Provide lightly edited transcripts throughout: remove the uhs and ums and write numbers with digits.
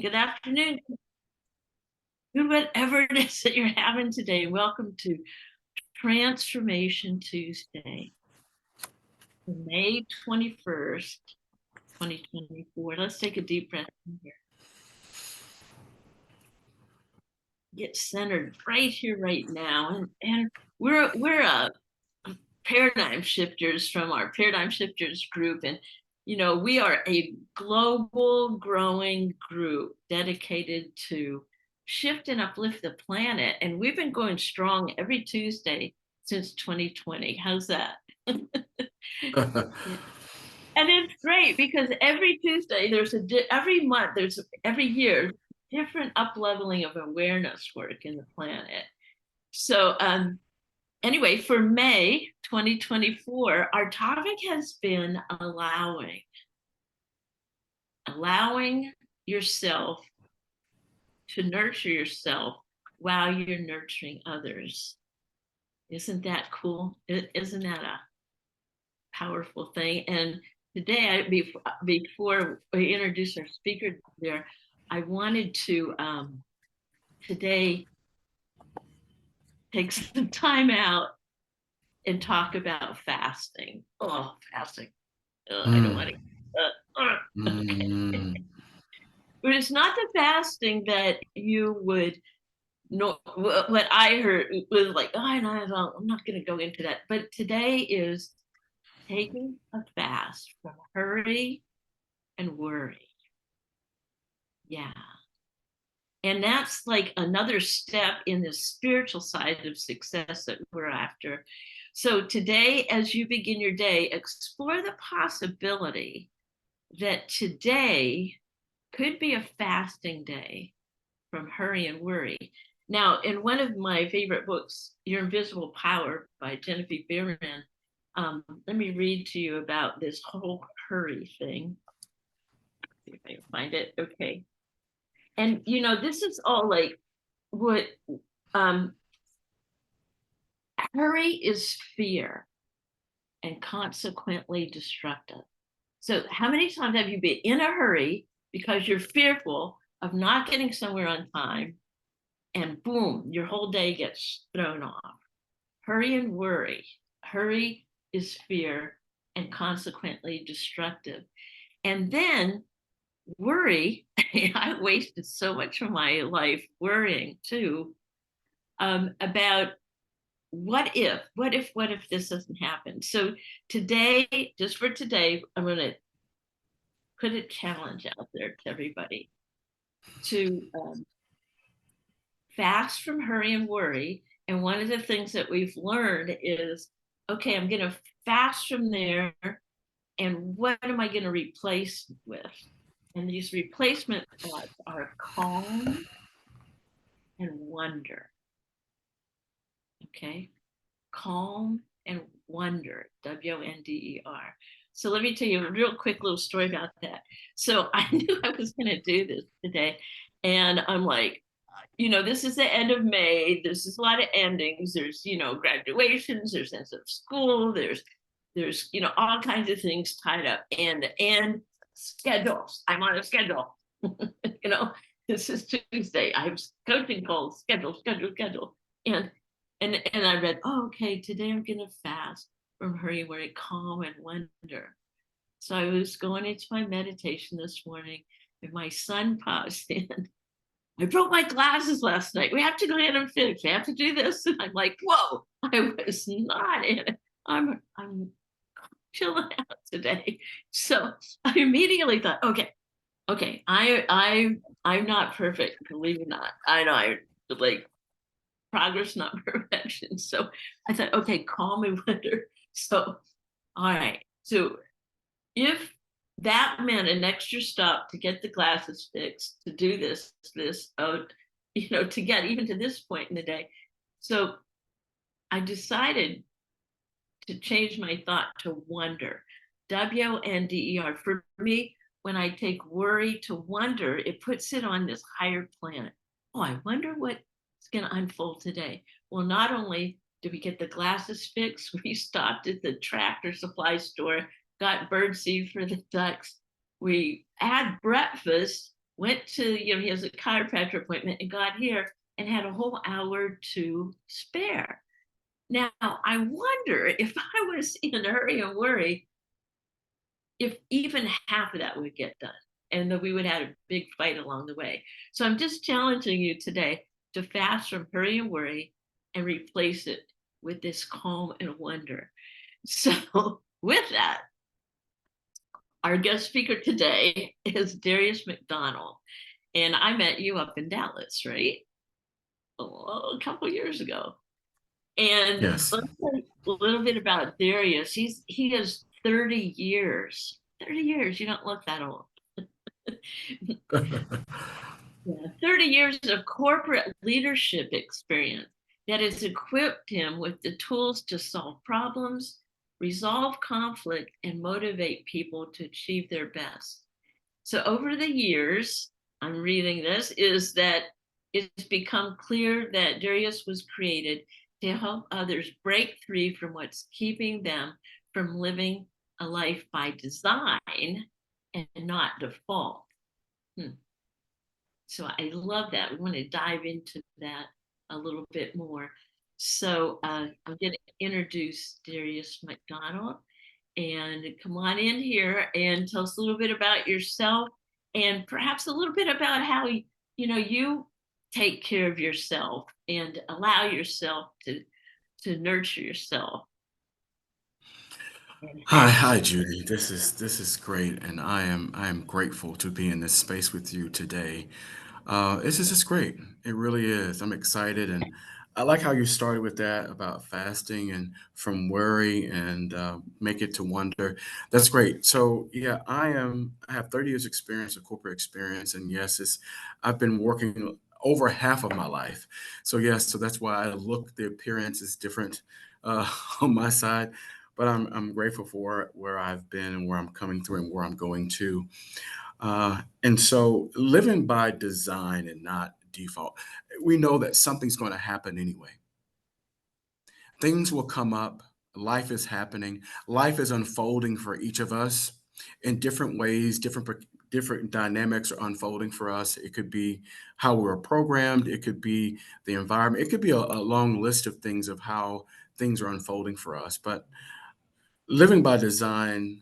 Good afternoon. Good whatever it is that you're having today. Welcome to Transformation Tuesday, May 21st, 2024. Let's take a deep breath in here. Get centered right here, right now. And we're paradigm shifters from our paradigm shifters group. And we are a global growing group dedicated to shift and uplift the planet. And we've been going strong every Tuesday since 2020. How's that? And it's great because every Tuesday every month, every year, different up leveling of awareness work in the planet. So anyway, for May 2024, our topic has been allowing yourself to nurture yourself while you're nurturing others. Isn't that cool? Isn't that a powerful thing? And today, before we introduce our speaker there, I wanted to today take some time out and talk about fasting. Oh, fasting. I don't want to. Okay. But it's not the fasting that you would know. What I heard was like, oh, I'm not going to go into that. But today is taking a fast from hurry and worry. Yeah. And that's like another step in the spiritual side of success that we're after. So today, as you begin your day, explore the possibility that today could be a fasting day from hurry and worry. Now, in one of my favorite books, Your Invisible Power by Genevieve Behrman, let me read to you about this whole hurry thing. See if I can find it. Okay. And this is all like what hurry is fear and consequently destructive. So how many times have you been in a hurry because you're fearful of not getting somewhere on time, and boom, your whole day gets thrown off? Hurry and worry. Hurry is fear and consequently destructive. And then worry, I wasted so much of my life worrying too, about what if this doesn't happen. So today, just for today, I'm going to put a challenge out there to everybody to fast from hurry and worry. And one of the things that we've learned is, okay, I'm going to fast from there. And what am I going to replace with? And these replacement thoughts are calm and wonder. Okay? Calm and wonder, W-O-N-D-E-R. So let me tell you a real quick little story about that. So I knew I was going to do this today. And I'm like, this is the end of May. There's a lot of endings. There's, graduations, there's ends of school, there's, all kinds of things tied up and schedules. I'm on a schedule. This is Tuesday. I have coaching calls, schedule. And I read, oh, okay, today I'm gonna fast from hurry, worry, calm, and wonder. So I was going into my meditation this morning, and my son paused in. I broke my glasses last night. We have to go in and fix. We have to do this. And I'm like, whoa, I was not in it. I'm chilling out today. So I immediately thought, okay, I'm not perfect, believe it or not. I know I like progress, not perfection. So I thought, okay, calm and wonder. So, all right. So if that meant an extra stop to get the glasses fixed, to do this, to get even to this point in the day. So I decided to change my thought to wonder, W-O-N-D-E-R. For me, when I take worry to wonder, it puts it on this higher planet. Oh, I wonder what's going to unfold today. Well, not only did we get the glasses fixed, we stopped at the Tractor Supply store, got birdseed for the ducks. We had breakfast. went to, he has a chiropractor appointment and got here and had a whole hour to spare. Now, I wonder if I was in a hurry and worry, if even half of that would get done and that we would have a big fight along the way. So I'm just challenging you today to fast from hurry and worry and replace it with this calm and wonder. So, with that, our guest speaker today is Darius McDonald. And I met you up in Dallas, right? Oh, a couple years ago. And Yes. let's say a little bit about Darius. He has 30 years. 30 years. You don't look that old. Yeah, 30 years of corporate leadership experience that has equipped him with the tools to solve problems, resolve conflict, and motivate people to achieve their best. So over the years, I'm reading this, is that it's become clear that Darius was created to help others break free from what's keeping them from living a life by design and not default. Hmm. So I love that. We want to dive into that a little bit more. So I'm going to introduce Darius McDonald and come on in here and tell us a little bit about yourself and perhaps a little bit about how you take care of yourself and allow yourself to nurture yourself and Hi, have. Judy. This is great, and I am grateful to be in this space with you today. This is just great. It really is. I'm excited, and I like how you started with that about fasting and from worry and make it to wonder. That's great. So yeah, I have 30 years experience of corporate experience, and yes, I've been working over half of my life. So yes, so that's why I look the appearance is different uh, on my side. But I'm grateful for where I've been and where I'm coming through and where I'm going to. And so living by design and not default, we know that something's going to happen anyway. Things will come up. Life is happening. Life is unfolding for each of us in different ways. Different dynamics are unfolding for us. It could be how we were programmed. It could be the environment. It could be a long list of things of how things are unfolding for us. But living by design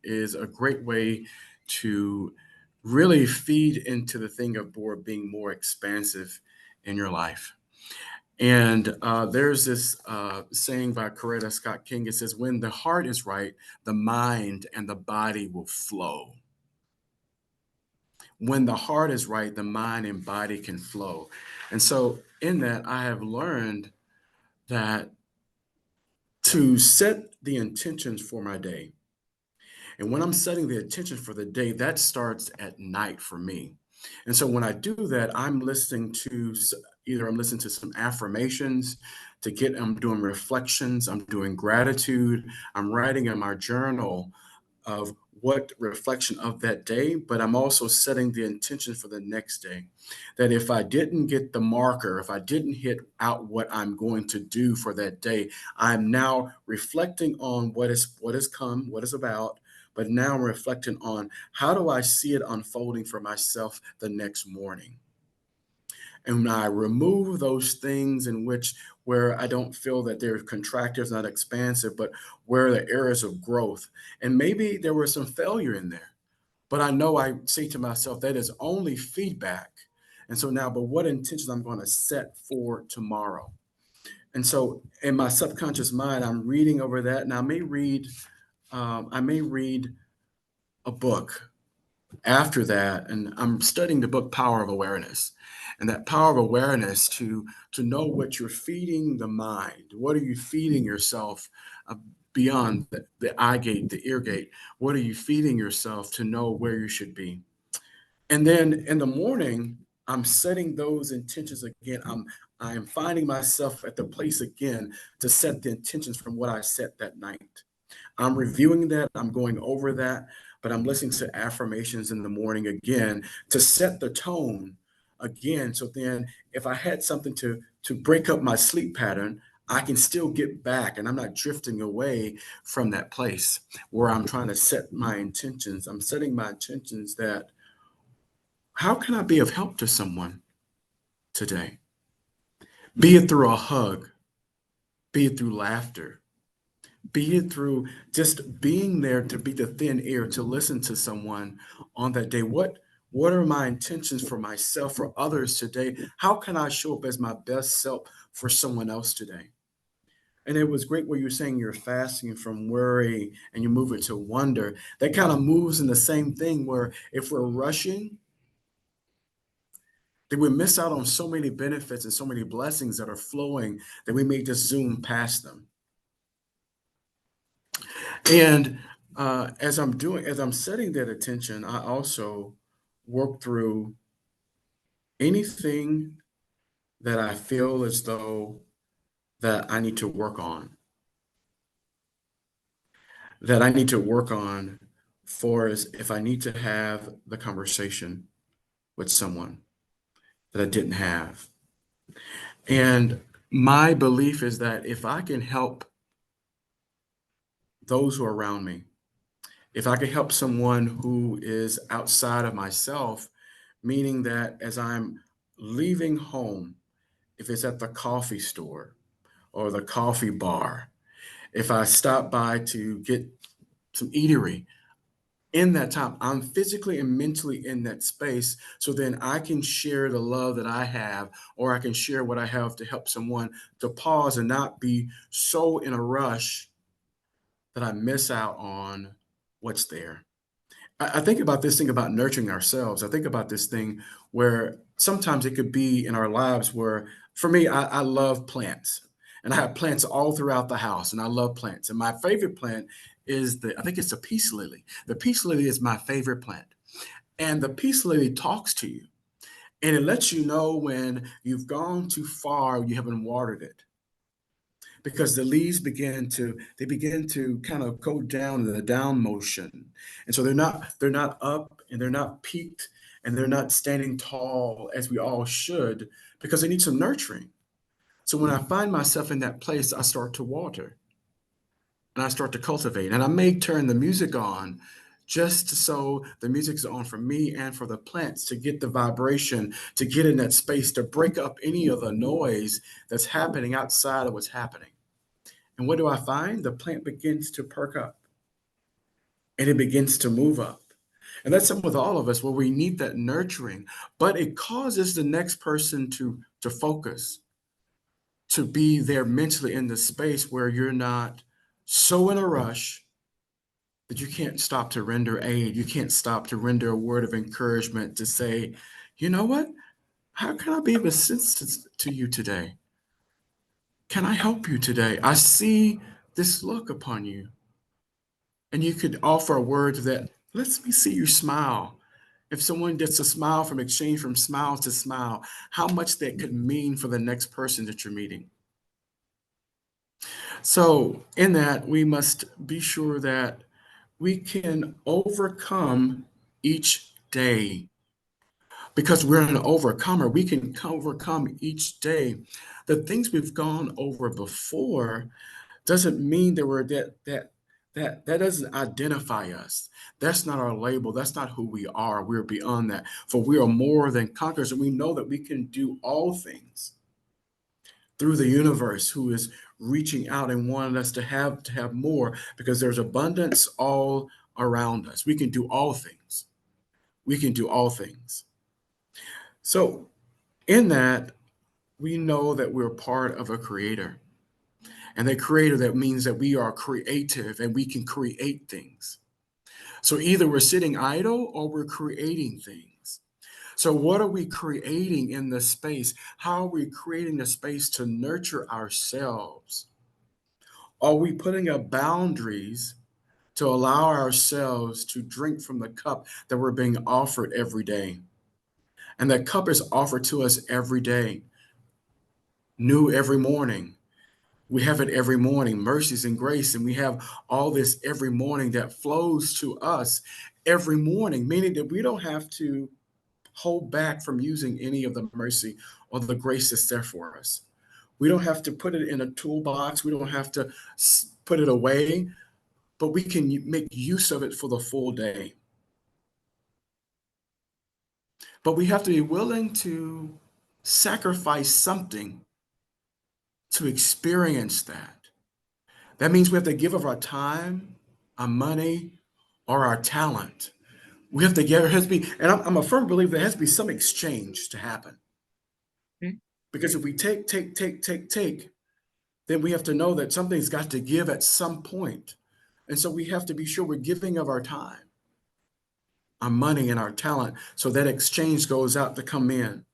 is a great way to really feed into the thing of being more expansive in your life. And there's this saying by Coretta Scott King. It says, "When the heart is right, the mind and the body will flow. When the heart is right, the mind and body can flow." And so, in that, I have learned that to set the intentions for my day. And when I'm setting the intention for the day, that starts at night for me. And so when I do that, either I'm listening to some affirmations I'm doing reflections, I'm doing gratitude, I'm writing in my journal of what reflection of that day, but I'm also setting the intention for the next day. That if I didn't get the marker, if I didn't hit out what I'm going to do for that day, I'm now reflecting on what has come, what is about, but now I'm reflecting on how do I see it unfolding for myself the next morning. And when I remove those things in which where I don't feel that they're contractive, not expansive, but where the areas of growth. And maybe there was some failure in there, but I know I say to myself, that is only feedback. And so now, but what intentions I'm going to set for tomorrow? And so in my subconscious mind, I'm reading over that, and I may read a book after that, and I'm studying the book Power of Awareness. And that power of awareness to know what you're feeding the mind. What are you feeding yourself uh, beyond the eye gate, the ear gate? What are you feeding yourself to know where you should be? And then in the morning, I'm setting those intentions again. I am finding myself at the place again to set the intentions from what I set that night. I'm reviewing that, I'm going over that, but I'm listening to affirmations in the morning again to set the tone again. So then if I had something to break up my sleep pattern, I can still get back and I'm not drifting away from that place where I'm trying to set my intentions. I'm setting my intentions that How can I be of help to someone today? Be it through a hug, be it through laughter, be it through just being there to be the thin ear to listen to someone on that day. What are my intentions for myself, for others today? How can I show up as my best self for someone else today? And it was great what you were saying, you're fasting from worry and you move it to wonder. That kind of moves in the same thing where if we're rushing, then we miss out on so many benefits and so many blessings that are flowing that we may just zoom past them. And as I'm setting that attention, I also work through anything that I feel as though that I need to work on, that I need to work on for as if I need to have the conversation with someone that I didn't have. And my belief is that if I can help those who are around me, if I can help someone who is outside of myself, meaning that as I'm leaving home, if it's at the coffee store or the coffee bar, if I stop by to get some eatery, in that time, I'm physically and mentally in that space. So then I can share the love that I have, or I can share what I have to help someone to pause and not be so in a rush that I miss out on what's there. I think about this thing about nurturing ourselves. I think about this thing where sometimes it could be in our lives where, for me, I love plants. And I have plants all throughout the house, and I love plants. And my favorite plant is I think it's the peace lily. The peace lily is my favorite plant. And the peace lily talks to you, and it lets you know when you've gone too far, you haven't watered it because the leaves begin to kind of go down in the down motion, and so they're not up and they're not peaked and they're not standing tall as we all should because they need some nurturing. So when I find myself in that place, I start to water and I start to cultivate, and I may turn the music on just so the music is on for me and for the plants to get the vibration, to get in that space, to break up any of the noise that's happening outside of what's happening. And what do I find? The plant begins to perk up and it begins to move up. And that's something with all of us where we need that nurturing, but it causes the next person to focus, to be there mentally in the space where you're not so in a rush that you can't stop to render aid. You can't stop to render a word of encouragement to say, you know what? How can I be of assistance to you today? Can I help you today? I see this look upon you. And you could offer a word that lets me see you smile. If someone gets a smile from exchange from smile to smile, how much that could mean for the next person that you're meeting. So, in that, we must be sure that we can overcome each day because we're an overcomer. We can overcome each day. The things we've gone over before doesn't mean that we're that doesn't identify us. That's not our label. That's not who we are. We're beyond that. For we are more than conquerors, and we know that we can do all things through the universe who is reaching out and wanting us to have more because there's abundance all around us. We can do all things. We can do all things. So in that, we know that we're part of a creator. And that creator, that means that we are creative and we can create things. So either we're sitting idle or we're creating things. So what are we creating in the space? How are we creating the space to nurture ourselves? Are we putting up boundaries to allow ourselves to drink from the cup that we're being offered every day? And that cup is offered to us every day, new every morning. We have it every morning, mercies and grace, and we have all this every morning that flows to us every morning, meaning that we don't have to hold back from using any of the mercy or the grace that's there for us. We don't have to put it in a toolbox. We don't have to put it away, but we can make use of it for the full day. but we have to be willing to sacrifice something to experience that. That means we have to give of our time, our money, or our talent. We have to give, there has to be, and I'm a firm believer there has to be some exchange to happen. Mhm. Because if we take, then we have to know that something's got to give at some point. And so we have to be sure we're giving of our time, our money, and our talent so that exchange goes out to come in.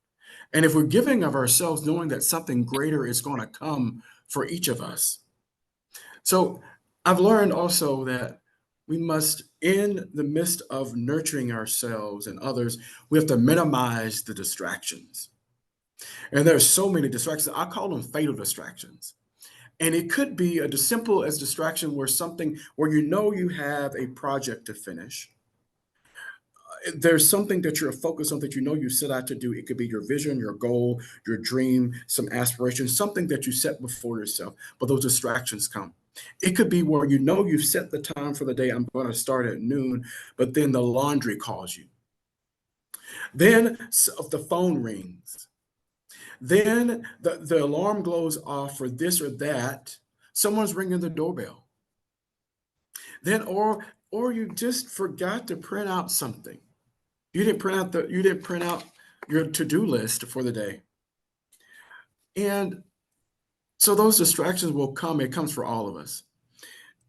And if we're giving of ourselves, knowing that something greater is going to come for each of us. So I've learned also that we must, in the midst of nurturing ourselves and others, we have to minimize the distractions. And there are so many distractions. I call them fatal distractions. And it could be as simple as distraction where something where you know you have a project to finish. There's something that you're focused on that you know you set out to do. It could be your vision, your goal, your dream, some aspiration, something that you set before yourself, but those distractions come. It could be where you know you've set the time for the day. I'm going to start at noon, but then the laundry calls you. Then the phone rings. Then the alarm goes off for this or that. Someone's ringing the doorbell. Then or you just forgot to print out something. You didn't print out your to-do list for the day. And so those distractions will come. It comes for all of us.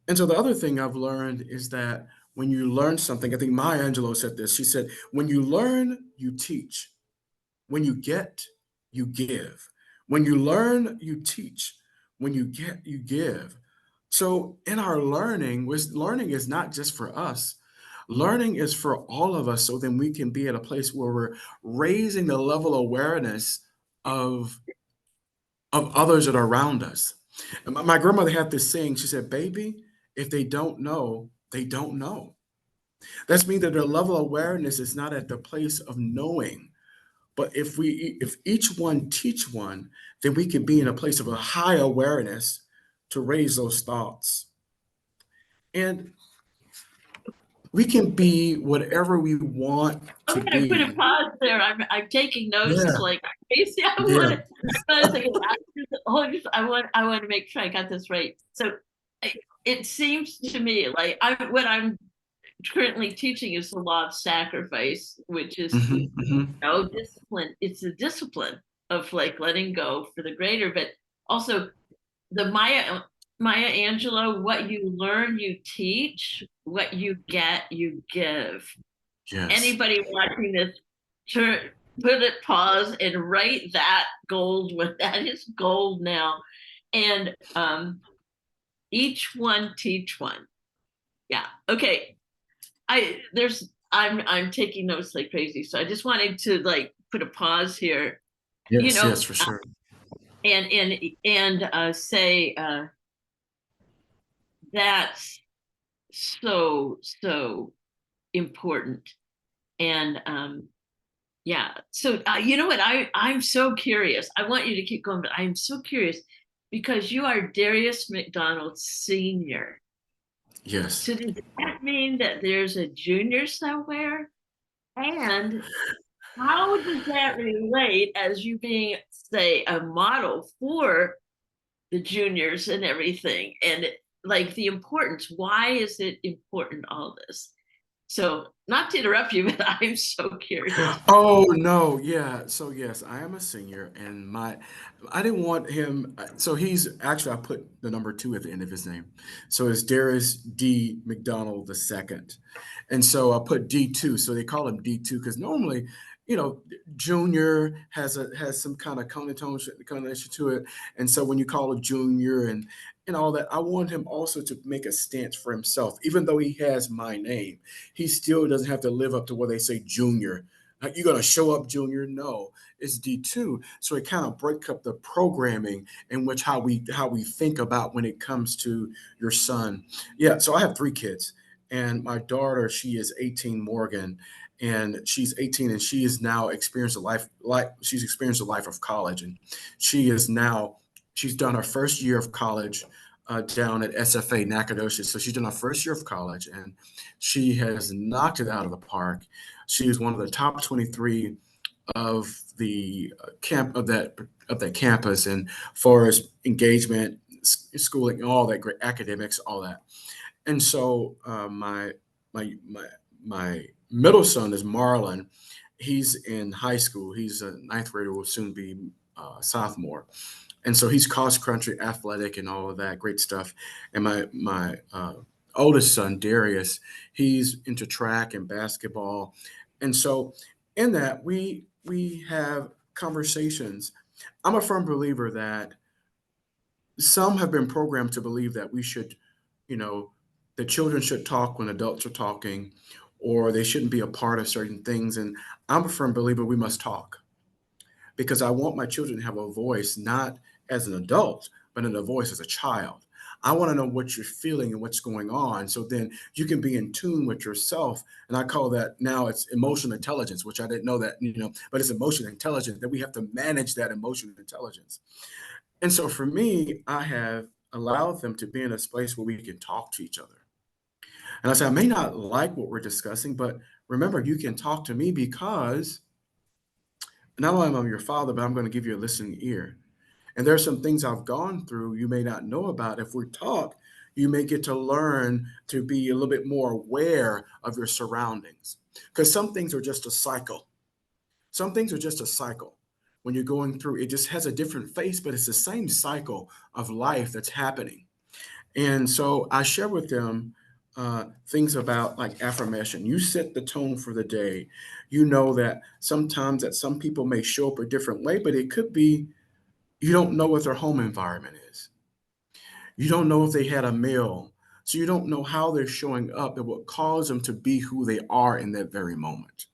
And so the other thing I've learned is that when you learn something, I think Maya Angelou said this. She said, when you learn, you teach. When you get, you give. When you learn, you teach. When you get, you give. So in our learning, learning is not just for us. Learning is for all of us so then we can be at a place where we're raising the level of awareness of others that are around us. And my grandmother had this saying, she said, baby, if they don't know, they don't know. That's mean that their level of awareness is not at the place of knowing. But if each one teach one, then we can be in a place of a high awareness to raise those thoughts. And we can be whatever we want to I'm gonna put a be. pause there. I'm taking notes. Yeah, Like Casey, yeah. I was thinking, I want to make sure I got this right. So it seems to me like what I'm currently teaching is the law of sacrifice, which is Mhm, mhm. no discipline. It's a discipline of like letting go for the greater, but also the Maya Angelou, what you learn, you teach, what you get, you give. Yes. Anybody watching this, turn, put it pause and write that gold with that is gold now. And each one teach one. Yeah. Okay. I'm taking notes like crazy. So I just wanted to like put a pause here, you Yes, know, yes, for sure. and say that's so important. And yeah. So you know what? I'm so curious. I want you to keep going, but I'm so curious because you are Darius McDonald Senior. Yes. So does that mean that there's a junior somewhere? And how does that relate as you being, say, a model for the juniors and everything? And like the importance, why is it important, all this? So not to interrupt you, but I'm so curious. Oh, no, yeah. So, yes, I am a senior, and I didn't want him. So he's actually I put the number two at the end of his name, so it's Darius D. McDonald the second, and so I put D2. So they call him D2 because normally, junior has some kind of connotation to it, and so when you call a junior and all that, I want him also to make a stance for himself, even though he has my name. He still doesn't have to live up to what they say junior. Like, you're gonna show up junior? No, it's D2. So it kind of break up the programming in which how we think about when it comes to your son. Yeah, so I have three kids, and my daughter, she is 18, Morgan, and she's 18, and she has now experienced a life like she's experienced a life of college, and she is now she's done her first year of college down at SFA Nacogdoches. So she's done her first year of college, and she has knocked it out of the park. She is one of the top 23 of the camp of that campus, and far as engagement, schooling, all that great academics, all that. And so my my middle son is Marlon. He's in high school. He's a ninth grader. Will soon be sophomore, and so he's cross country athletic and all of that great stuff. And my oldest son Darius, he's into track and basketball, and so in that we have conversations. I'm a firm believer that some have been programmed to believe that we should, you know, the children should talk when adults are talking, or they shouldn't be a part of certain things. And I'm a firm believer we must talk because I want my children to have a voice, not as an adult, but in a voice as a child. I want to know what you're feeling and what's going on. So then you can be in tune with yourself. And I call that now it's emotional intelligence, which I didn't know that, but it's emotional intelligence that we have to manage that emotional intelligence. And so for me, I have allowed them to be in a space where we can talk to each other. And I say, I may not like what we're discussing, but remember, you can talk to me because not only am I your father, but I'm going to give you a listening ear. And there are some things I've gone through you may not know about. If we talk, you may get to learn to be a little bit more aware of your surroundings. Because some things are just a cycle. Some things are just a cycle. When you're going through, it just has a different face, but it's the same cycle of life that's happening. And so I share with them things about like affirmation. You set the tone for the day. You know that sometimes that some people may show up a different way, but it could be you don't know what their home environment is. You don't know if they had a meal. So you don't know how they're showing up and what caused them to be who they are in that very moment.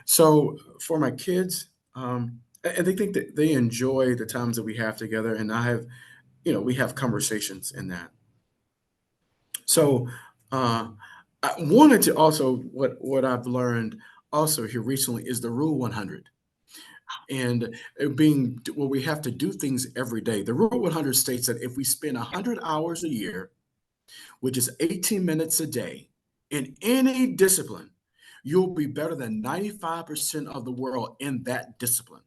So for my kids, and they think that they enjoy the times that we have together, and we have conversations in that. So I wanted to also what I've learned also here recently is the Rule 100, and being well, we have to do things every day. The Rule 100 states that if we spend 100 hours a year, which is 18 minutes a day, in any discipline, you'll be better than 95% of the world in that discipline.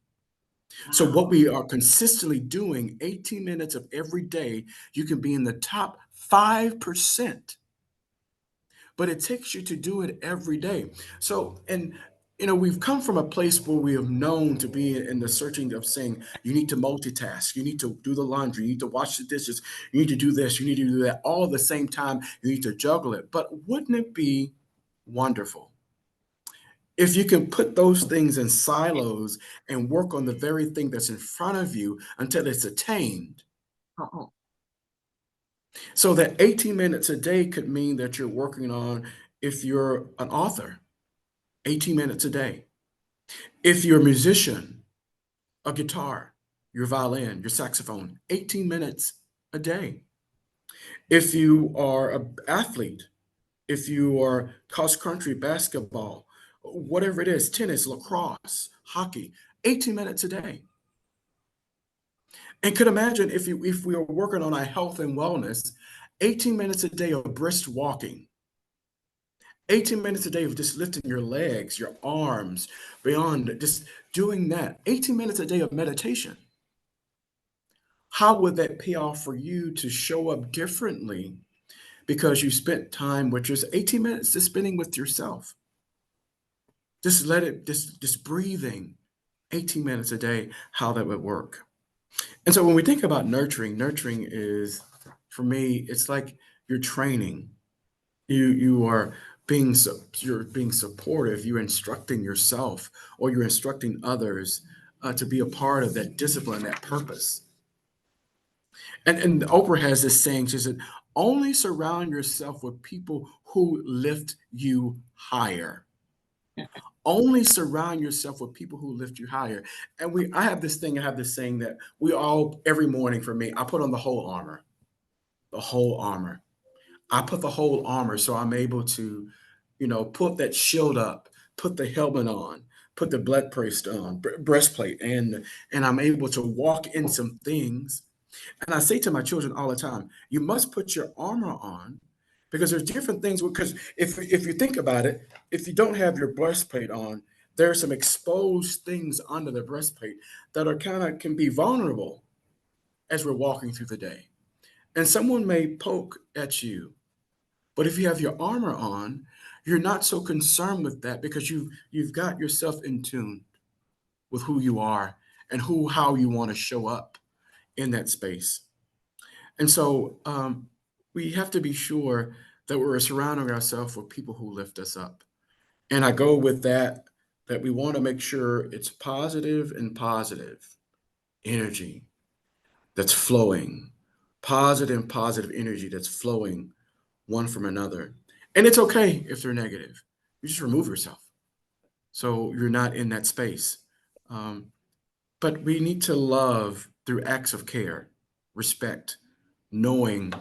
So what Wow. we are consistently doing 18 minutes of every day, you can be in the top 5%, but it takes you to do it every day. So, and we've come from a place where we have known to be in the searching of saying, you need to multitask, you need to do the laundry, you need to wash the dishes, you need to do this, you need to do that, all at the same time, you need to juggle it. But wouldn't it be wonderful if you can put those things in silos and work on the very thing that's in front of you until it's attained? Oh, So that 18 minutes a day could mean that you're working on, if you're an author, 18 minutes a day. If you're a musician, a guitar, your violin, your saxophone, 18 minutes a day. If you are an athlete, if you are cross country, basketball, whatever it is, tennis, lacrosse, hockey, 18 minutes a day. And could imagine if we are working on our health and wellness, 18 minutes a day of brisk walking, 18 minutes a day of just lifting your legs, your arms, beyond just doing that, 18 minutes a day of meditation. How would that pay off for you to show up differently because you spent time with just 18 minutes just spending with yourself? Just let it, just breathing 18 minutes a day, how that would work. And so when we think about nurturing is, for me, it's like you're training. You are you're being supportive. You're instructing yourself, or you're instructing others to be a part of that discipline, that purpose. And Oprah has this saying. She said, "Only surround yourself with people who lift you higher." Only surround yourself with people who lift you higher. And I have this saying that we all, every morning for me, I put on the whole armor. The whole armor. I put the whole armor so I'm able to, put that shield up, put the helmet on, put the breastplate, and I'm able to walk in some things. And I say to my children all the time, you must put your armor on because there's different things. Because if you think about it, if you don't have your breastplate on, There are some exposed things under the breastplate that are kind of can be vulnerable as we're walking through the day. And someone may poke at you, but if you have your armor on, you're not so concerned with that because you've got yourself in tune with who you are and who how you want to show up in that space. And so we have to be sure that we're surrounding ourselves with people who lift us up. And I go with that, that we want to make sure it's positive and positive energy that's flowing, positive and positive energy that's flowing one from another. And it's okay if they're negative. You just remove yourself so you're not in that space. Um, but we need to love through acts of care, respect, knowing,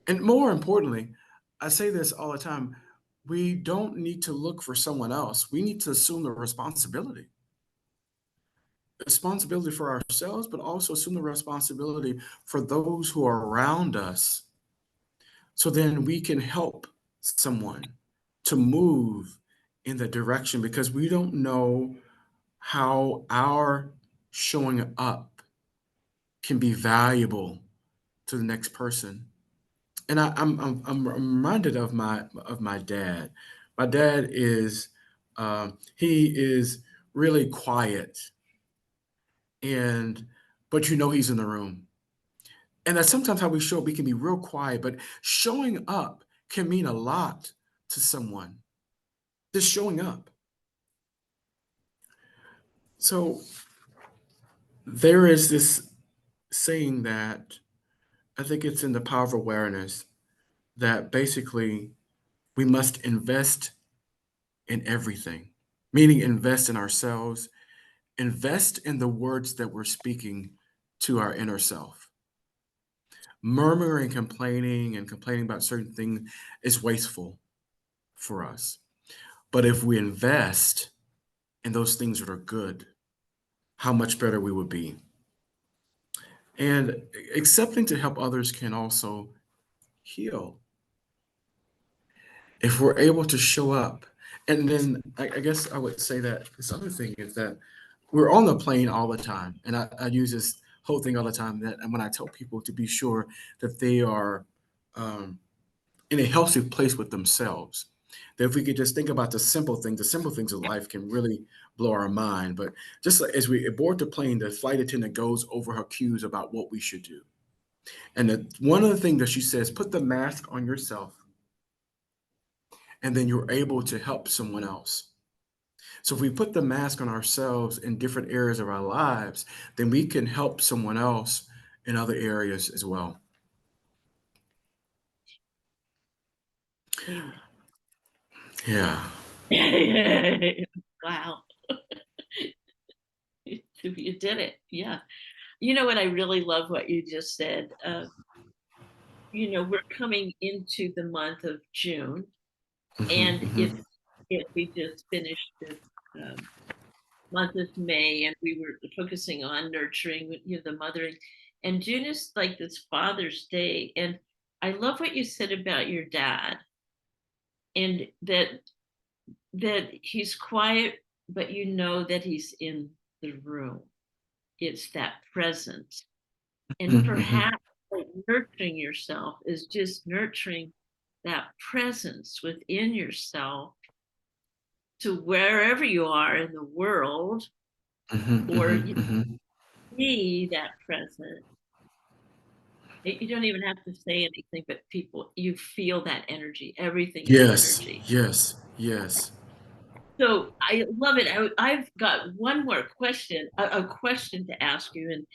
and more importantly, I say this all the time, we don't need to look for someone else. We need to assume the responsibility for ourselves, but also assume the responsibility for those who are around us. So then we can help someone to move in the direction because we don't know how our showing up can be valuable to the next person. And I'm reminded of my dad. My dad is he is really quiet, and but you know he's in the room. And that's sometimes how we show up. We can be real quiet, but showing up can mean a lot to someone. Just showing up. So there is this saying that I think it's in the power of awareness that basically we must invest in everything, meaning invest in ourselves, invest in the words that we're speaking to our inner self. Murmuring, and complaining about certain things is wasteful for us. But if we invest in those things that are good, how much better we would be. And accepting to help others can also heal if we're able to show up. And then I guess I would say that this other thing is that we're on the plane all the time. And I use this whole thing all the time that and when I tell people to be sure that they are um, in a healthy place with themselves. That if we could just think about the simple things of life can really blow our mind. But just like as we board the plane, the flight attendant goes over her cues about what we should do. And one of the things that she says, put the mask on yourself, and then you're able to help someone else. So if we put the mask on ourselves in different areas of our lives, then we can help someone else in other areas as well. Amen. Yeah. Wow. You did it. Yeah. You know what? I really love what you just said. We're coming into the month of June, Hmm, and hmm. if we just finished this um, month of May, and we were focusing on nurturing, the mothering, and June is like this Father's Day, and I love what you said about your dad, and that he's quiet, but you know that he's in the room. It's that presence. And Mhm, perhaps like nurturing yourself is just nurturing that presence within yourself to wherever you are in the world, mhm, or mhm, you mhm. see that presence. You don't even have to say anything, but people, you feel that energy. Everything is Yes, energy. yes, yes. So I love it. I've got one more question, a question to ask you,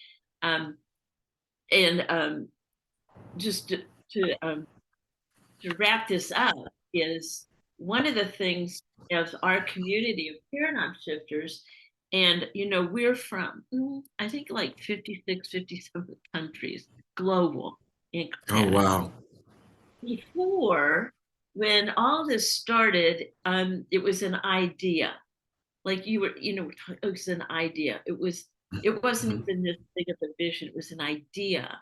um, and just to wrap this up is one of the things of our community of paradigm shifters, and we're from I think like 56, 57 countries global in Oh, capacity. wow. Before, when all this started, it was an idea, like you were, it was an idea. It wasn't Mhm, even this big of a vision. It was an idea.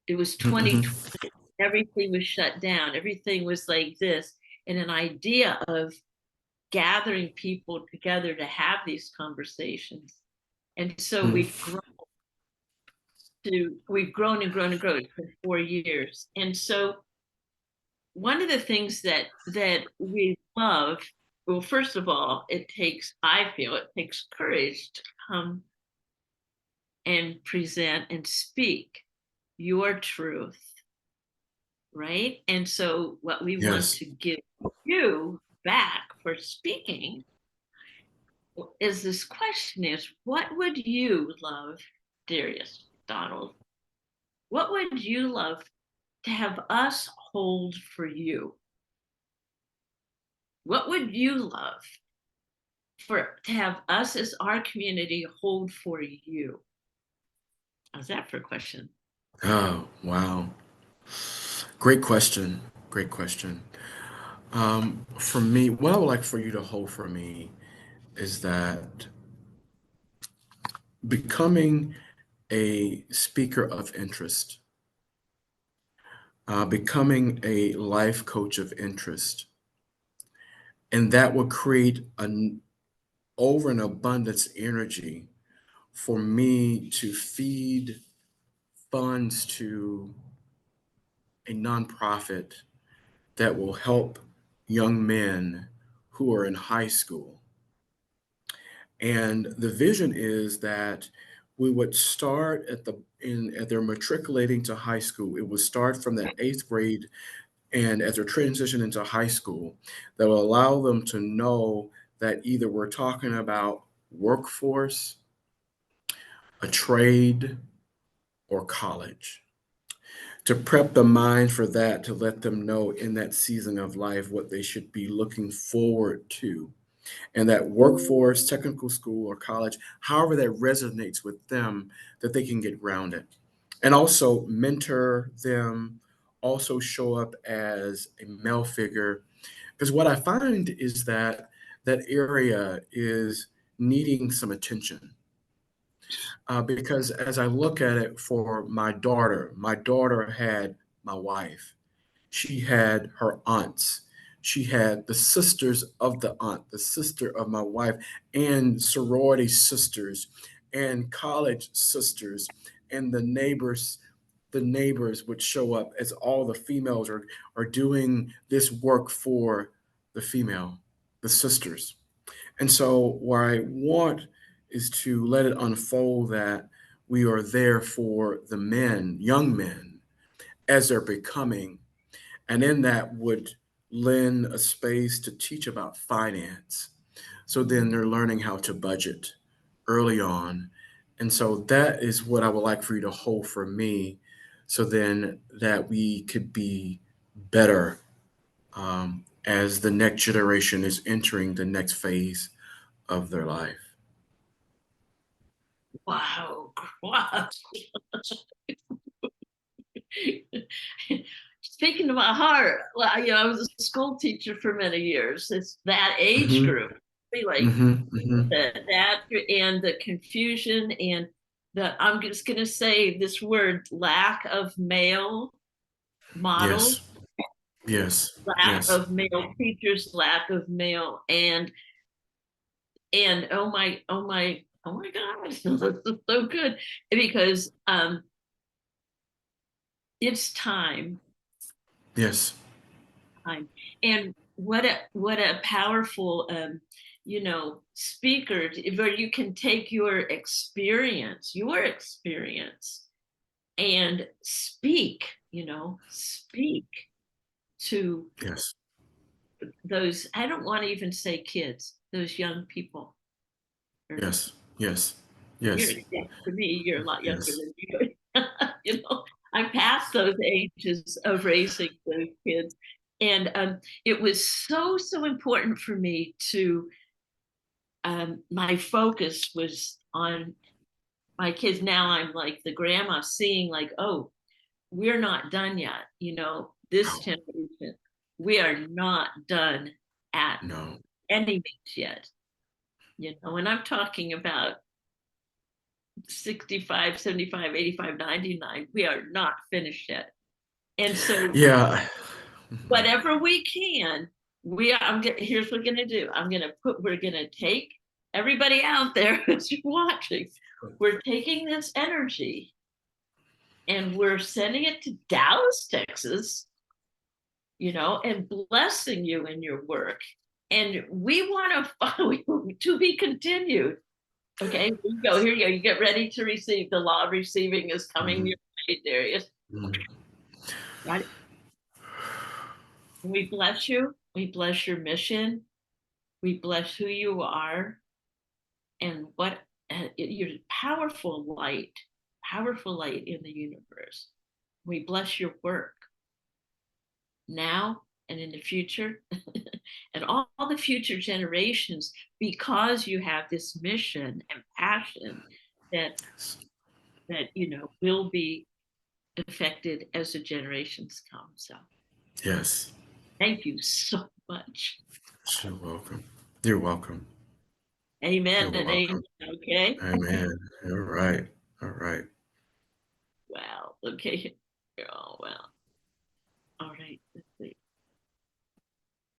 It was mhm, 2020. mhm, Everything was shut down. Everything was like this, and an idea of gathering people together to have these conversations. And so Mm. we've grown and grown and grown. It's been 4 years. And so one of the things that we love, well, first of all, I feel it takes courage to come and present and speak your truth, right? And so what we want Yes. to give you back for speaking is this question is, what would you love, Darius Donald? What would you love to have us hold for you? What would you love to have us as our community hold for you? How's that for a question? Oh, wow. Great question. Great question. For me, what I would like for you to hold for me is that becoming a speaker of interest, becoming a life coach of interest, and that will create an over and abundance energy for me to feed funds to a nonprofit that will help young men who are in high school. And the vision is that we would start at their matriculating to high school. It would start from that eighth grade, and as they're transitioning into high school, that will allow them to know that either we're talking about workforce, a trade, or college. To prep the mind for that, to let them know in that season of life what they should be looking forward to. And that workforce, technical school, or college, however that resonates with them, that they can get grounded. And also mentor them, also show up as a male figure. Because what I find is that that area is needing some attention. Because as I look at it for my daughter had my wife, she had her aunts. She had the sisters of the aunt, the sister of my wife, and sorority sisters, and college sisters, and the neighbors would show up as all the females are doing this work for the female, the sisters. And so, what I want is to let it unfold that we are there for the men, young men, as they're becoming, and in that would lend a space to teach about finance. So then they're learning how to budget early on. And so that is what I would like for you to hold for me. So then that we could be better as the next generation is entering the next phase of their life. Wow. Wow. Speaking to my heart, well, I was a school teacher for many years. It's that age Hmm. group. Be like Hmm. Hmm. that and the confusion and I'm just going to say this word, lack of male models, Yes. Yes. lack Yes. of male teachers, lack of male and oh my god, this is so good because it's Yes. time. And what a powerful speaker where you can take your experience and speak to Yes. those, I don't want to even say kids, those young people. Or Yes. Yes. you're, Yes. yeah, to me, you're a lot younger Yes. than you. I'm past those ages of raising those kids. And it was so important for me to, my focus was on my kids. Now I'm like the grandma seeing like, oh, we're not done yet. This Oh, generation, we are not done at no. any means yet. And I'm talking about 65, 75, 85, 99. We are not finished yet. And so Yeah. Mhm. whatever we can, here's what we're gonna do. We're gonna take everybody out there who's watching. We're taking this energy and we're sending it to Dallas, Texas, and blessing you in your work. And we want to follow you to be continued. Okay, here you go. Here you go. You get ready to receive. The law of receiving is coming Mhm, your way, Darius. mhm. Got it? We bless you. We bless your mission. We bless who you are and what your powerful light in the universe. We bless your work now and in the future and all the future generations because you have this mission and passion that will be affected as the generations come. So Yes. thank you so much. You're welcome. You're welcome. Amen You're and amen. welcome. Okay. Amen. All right. All right. Wow. Okay. Oh, wow.